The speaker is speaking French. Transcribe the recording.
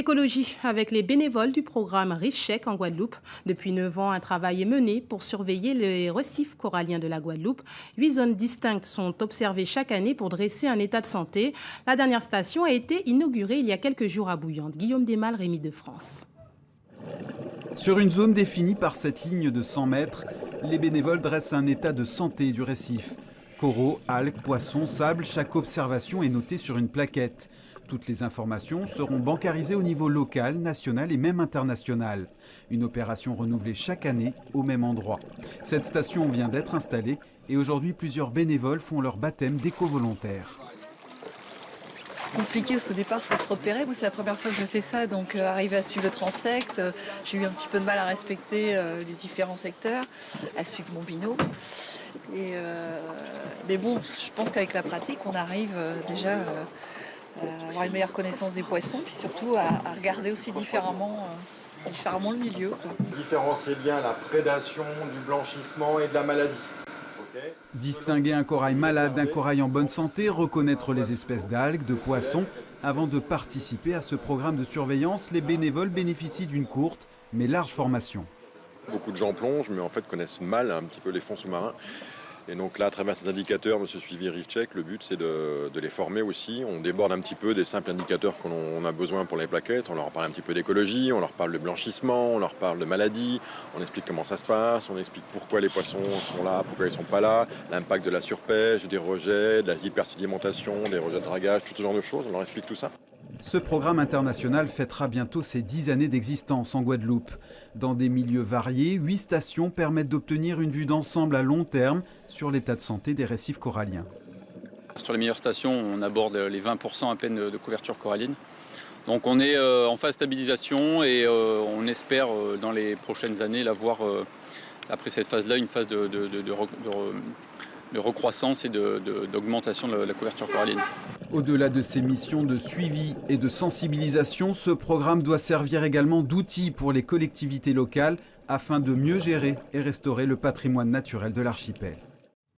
Écologie avec les bénévoles du programme Reef Check en Guadeloupe. Depuis 9 ans, un travail est mené pour surveiller les récifs coralliens de la Guadeloupe. 8 zones distinctes sont observées chaque année pour dresser un état de santé. La dernière station a été inaugurée il y a quelques jours à Bouillante. Guillaume Desmal, Rémi de France. Sur une zone définie par cette ligne de 100 mètres, les bénévoles dressent un état de santé du récif. Coraux, algues, poissons, sable, chaque observation est notée sur une plaquette. Toutes les informations seront bancarisées au niveau local, national et même international. Une opération renouvelée chaque année au même endroit. Cette station vient d'être installée et aujourd'hui plusieurs bénévoles font leur baptême d'éco-volontaires. Compliqué parce qu'au départ il faut se repérer. Moi c'est la première fois que je fais ça, donc arriver à suivre le transect, j'ai eu un petit peu de mal à respecter les différents secteurs, à suivre mon binôme. Mais bon, je pense qu'avec la pratique on arrive déjà à avoir une meilleure connaissance des poissons, puis surtout à regarder aussi différemment le milieu. Différencier bien la prédation, du blanchissement et de la maladie. Distinguer un corail malade d'un corail en bonne santé, reconnaître les espèces d'algues, de poissons. Avant de participer à ce programme de surveillance, les bénévoles bénéficient d'une courte mais large formation. Beaucoup de gens plongent, mais en fait connaissent mal un petit peu les fonds sous-marins. Et donc là, à travers ces indicateurs de ce suivi Reef Check, le but c'est de les former aussi. On déborde un petit peu des simples indicateurs qu'on a besoin pour les plaquettes. On leur parle un petit peu d'écologie, on leur parle de blanchissement, on leur parle de maladies, on explique comment ça se passe, on explique pourquoi les poissons sont là, pourquoi ils ne sont pas là, l'impact de la surpêche, des rejets, de la hypersédimentation, des rejets de dragage, tout ce genre de choses. On leur explique tout ça. Ce programme international fêtera bientôt ses 10 années d'existence en Guadeloupe. Dans des milieux variés, 8 stations permettent d'obtenir une vue d'ensemble à long terme sur l'état de santé des récifs coralliens. Sur les meilleures stations, on aborde les 20% à peine de couverture coralline. Donc on est en phase de stabilisation et on espère dans les prochaines années l'avoir, après cette phase-là, une phase de recroissance et d'augmentation de la couverture coralline. Au-delà de ces missions de suivi et de sensibilisation, ce programme doit servir également d'outil pour les collectivités locales afin de mieux gérer et restaurer le patrimoine naturel de l'archipel.